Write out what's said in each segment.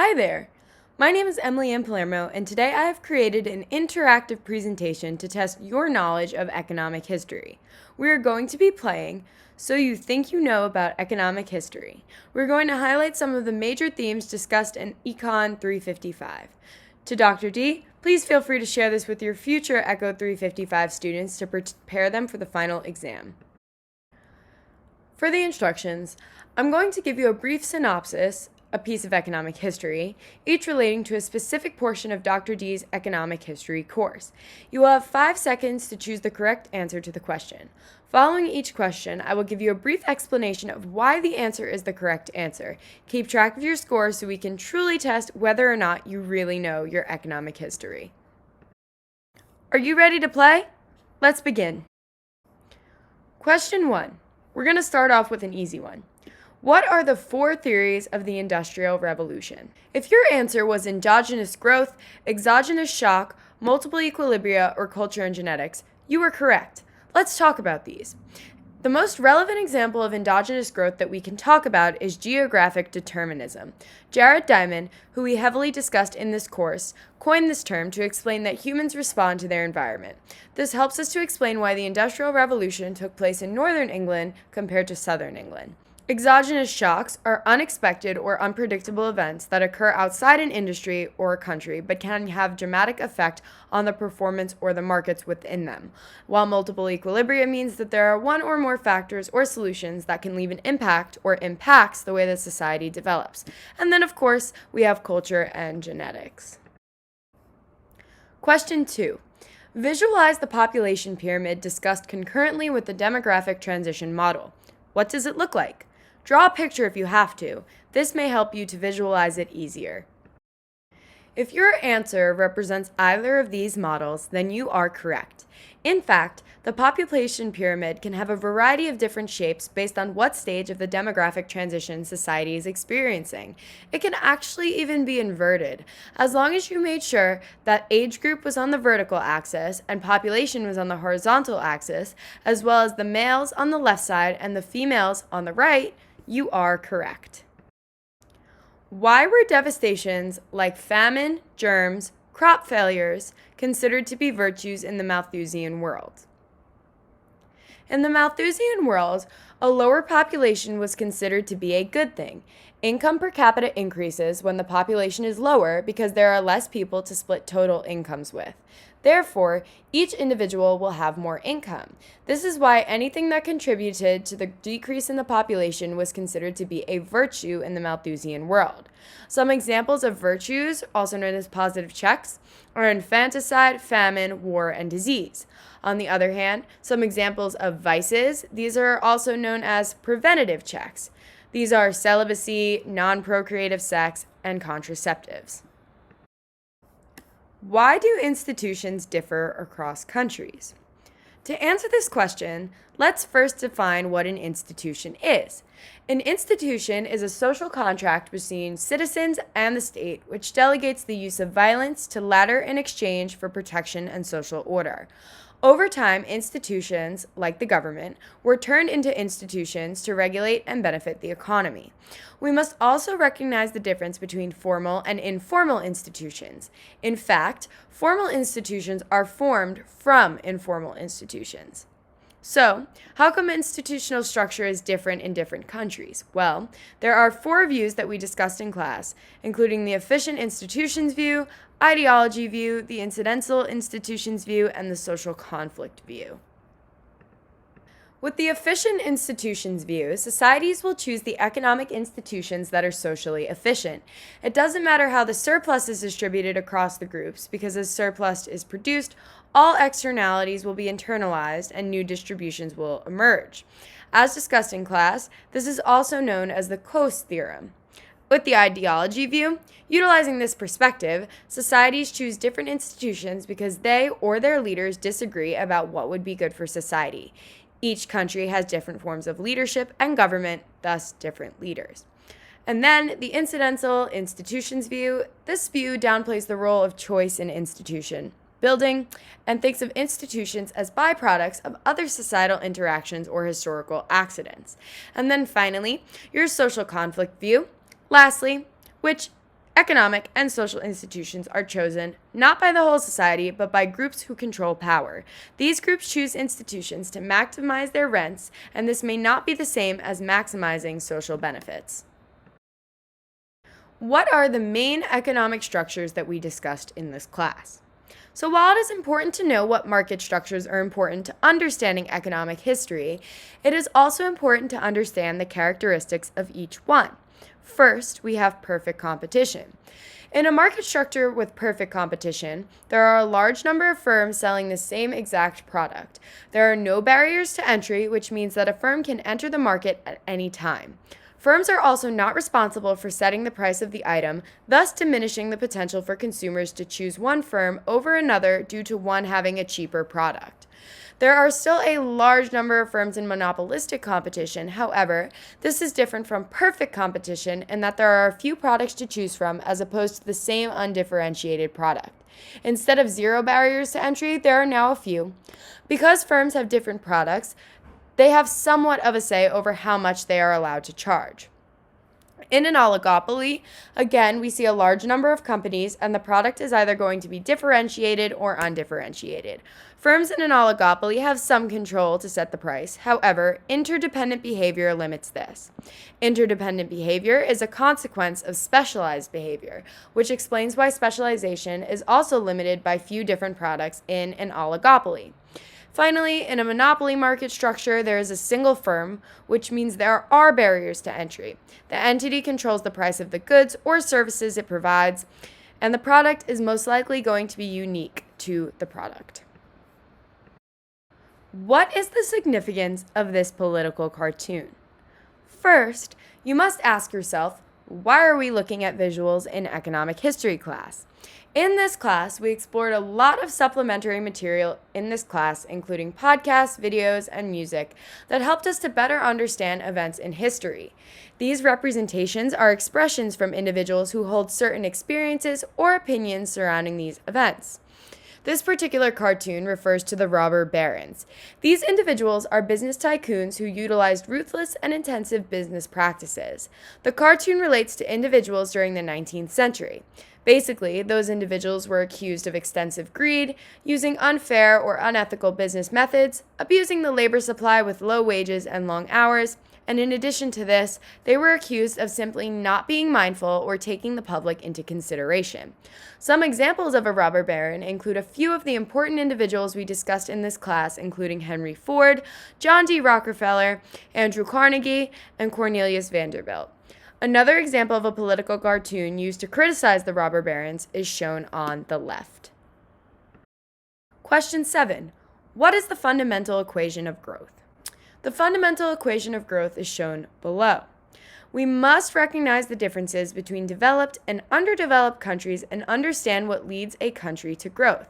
Hi there! My name is Emily Ann Palermo, and today I have created an interactive presentation to test your knowledge of economic history. We are going to be playing So You Think You Know About Economic History. We're going to highlight some of the major themes discussed in Econ 355. To Dr. D, please feel free to share this with your future Eco 355 students to prepare them for the final exam. For the instructions, I'm going to give you a brief synopsis, a piece of economic history, each relating to a specific portion of Dr. D's economic history course. You will have 5 seconds to choose the correct answer to the question. Following each question, I will give you a brief explanation of why the answer is the correct answer. Keep track of your score so we can truly test whether or not you really know your economic history. Are you ready to play? Let's begin. Question 1. We're going to start off with an easy one. What are the 4 theories of the Industrial Revolution? If your answer was endogenous growth, exogenous shock, multiple equilibria, or culture and genetics, you were correct. Let's talk about these. The most relevant example of endogenous growth that we can talk about is geographic determinism. Jared Diamond, who we heavily discussed in this course, coined this term to explain that humans respond to their environment. This helps us to explain why the Industrial Revolution took place in northern England compared to southern England. Exogenous shocks are unexpected or unpredictable events that occur outside an industry or a country but can have dramatic effect on the performance or the markets within them, while multiple equilibria means that there are one or more factors or solutions that can leave an impact or impacts the way that society develops. And then, of course, we have culture and genetics. Question 2. Visualize the population pyramid discussed concurrently with the demographic transition model. What does it look like? Draw a picture if you have to. This may help you to visualize it easier. If your answer represents either of these models, then you are correct. In fact, the population pyramid can have a variety of different shapes based on what stage of the demographic transition society is experiencing. It can actually even be inverted, as long as you made sure that age group was on the vertical axis and population was on the horizontal axis, as well as the males on the left side and the females on the right. You are correct. Why were devastations like famine, germs, crop failures considered to be virtues in the Malthusian world? In the Malthusian world, a lower population was considered to be a good thing. Income per capita increases when the population is lower because there are less people to split total incomes with. Therefore, each individual will have more income. This is why anything that contributed to the decrease in the population was considered to be a virtue in the Malthusian world. Some examples of virtues, also known as positive checks, are infanticide, famine, war, and disease. On the other hand, some examples of vices, these are also known as preventative checks. These are celibacy, non-procreative sex, and contraceptives. Why do institutions differ across countries? To answer this question, let's first define what an institution is. An institution is a social contract between citizens and the state, which delegates the use of violence to latter in exchange for protection and social order. Over time, institutions, like the government, were turned into institutions to regulate and benefit the economy. We must also recognize the difference between formal and informal institutions. In fact, formal institutions are formed from informal institutions. So, how come institutional structure is different in different countries? Well, there are 4 views that we discussed in class, including the efficient institutions view, ideology view, the incidental institutions view, and the social conflict view. With the efficient institutions view, societies will choose the economic institutions that are socially efficient. It doesn't matter how the surplus is distributed across the groups, because as surplus is produced, all externalities will be internalized and new distributions will emerge. As discussed in class, this is also known as the Coast Theorem. With the ideology view, utilizing this perspective, societies choose different institutions because they or their leaders disagree about what would be good for society. Each country has different forms of leadership and government, thus different leaders. And then the incidental institutions view. This view downplays the role of choice in institution building and thinks of institutions as byproducts of other societal interactions or historical accidents. And then finally, your social conflict view. Lastly, which economic and social institutions are chosen not by the whole society, but by groups who control power. These groups choose institutions to maximize their rents, and this may not be the same as maximizing social benefits. What are the main economic structures that we discussed in this class? So while it is important to know what market structures are important to understanding economic history, it is also important to understand the characteristics of each one. First, we have perfect competition. In a market structure with perfect competition, there are a large number of firms selling the same exact product. There are no barriers to entry, which means that a firm can enter the market at any time. Firms are also not responsible for setting the price of the item, thus diminishing the potential for consumers to choose one firm over another due to one having a cheaper product. There are still a large number of firms in monopolistic competition. However, this is different from perfect competition in that there are a few products to choose from as opposed to the same undifferentiated product. Instead of zero barriers to entry, there are now a few. Because firms have different products, they have somewhat of a say over how much they are allowed to charge. In an oligopoly, again, we see a large number of companies, and the product is either going to be differentiated or undifferentiated. Firms in an oligopoly have some control to set the price. However, interdependent behavior limits this. Interdependent behavior is a consequence of specialized behavior, which explains why specialization is also limited by few different products in an oligopoly. Finally, in a monopoly market structure, there is a single firm, which means there are barriers to entry. The entity controls the price of the goods or services it provides, and the product is most likely going to be unique to the product. What is the significance of this political cartoon? First, you must ask yourself, why are we looking at visuals in economic history class? In this class, we explored a lot of supplementary material in this class, including podcasts, videos, and music, that helped us to better understand events in history. These representations are expressions from individuals who hold certain experiences or opinions surrounding these events. This particular cartoon refers to the robber barons. These individuals are business tycoons who utilized ruthless and intensive business practices. The cartoon relates to individuals during the 19th century. Basically, those individuals were accused of extensive greed, using unfair or unethical business methods, abusing the labor supply with low wages and long hours, and in addition to this, they were accused of simply not being mindful or taking the public into consideration. Some examples of a robber baron include a few of the important individuals we discussed in this class, including Henry Ford, John D. Rockefeller, Andrew Carnegie, and Cornelius Vanderbilt. Another example of a political cartoon used to criticize the robber barons is shown on the left. Question 7. What is the fundamental equation of growth? The fundamental equation of growth is shown below. We must recognize the differences between developed and underdeveloped countries and understand what leads a country to growth.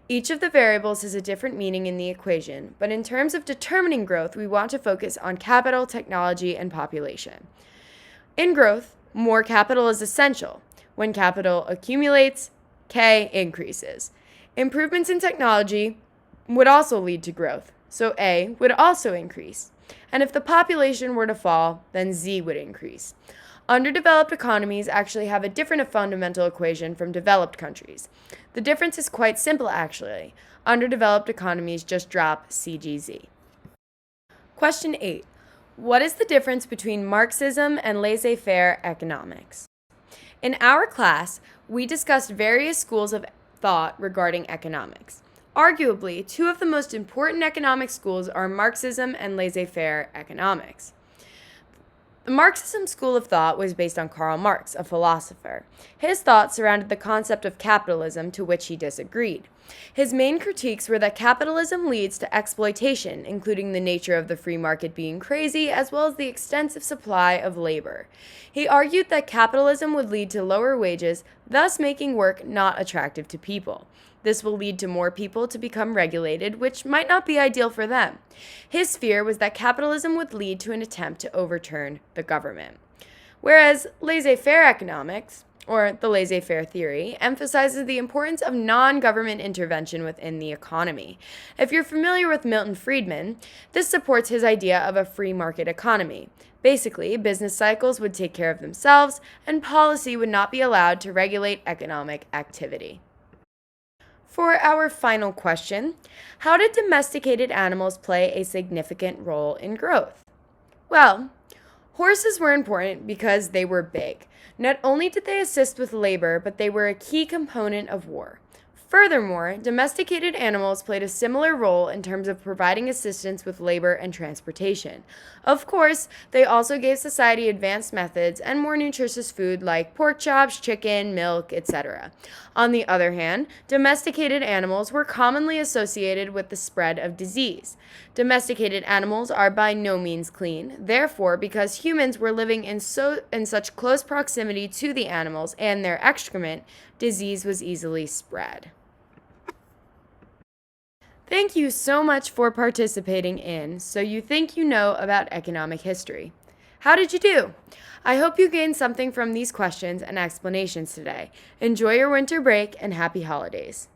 Each of the variables has a different meaning in the equation, but in terms of determining growth, we want to focus on capital, technology, and population. In growth, more capital is essential. When capital accumulates, K increases. Improvements in technology would also lead to growth, so A would also increase. And if the population were to fall, then Z would increase. Underdeveloped economies actually have a different fundamental equation from developed countries. The difference is quite simple, actually. Underdeveloped economies just drop CGZ. Question 8. What is the difference between Marxism and laissez-faire economics? In our class, we discussed various schools of thought regarding economics. Arguably, two of the most important economic schools are Marxism and laissez-faire economics. The Marxism school of thought was based on Karl Marx, a philosopher. His thoughts surrounded the concept of capitalism, to which he disagreed. His main critiques were that capitalism leads to exploitation, including the nature of the free market being crazy, as well as the extensive supply of labor. He argued that capitalism would lead to lower wages, thus making work not attractive to people. This will lead to more people to become regulated, which might not be ideal for them. His fear was that capitalism would lead to an attempt to overturn the government. Whereas laissez-faire economics, or the laissez-faire theory, emphasizes the importance of non-government intervention within the economy. If you're familiar with Milton Friedman, this supports his idea of a free market economy. Basically, business cycles would take care of themselves, and policy would not be allowed to regulate economic activity. For our final question, how did domesticated animals play a significant role in growth? Well, horses were important because they were big. Not only did they assist with labor, but they were a key component of war. Furthermore, domesticated animals played a similar role in terms of providing assistance with labor and transportation. Of course, they also gave society advanced methods and more nutritious food like pork chops, chicken, milk, etc. On the other hand, domesticated animals were commonly associated with the spread of disease. Domesticated animals are by no means clean. Therefore, because humans were living in such close proximity to the animals and their excrement, disease was easily spread. Thank you so much for participating in So You Think You Know About Economic History. How did you do? I hope you gained something from these questions and explanations today. Enjoy your winter break and happy holidays.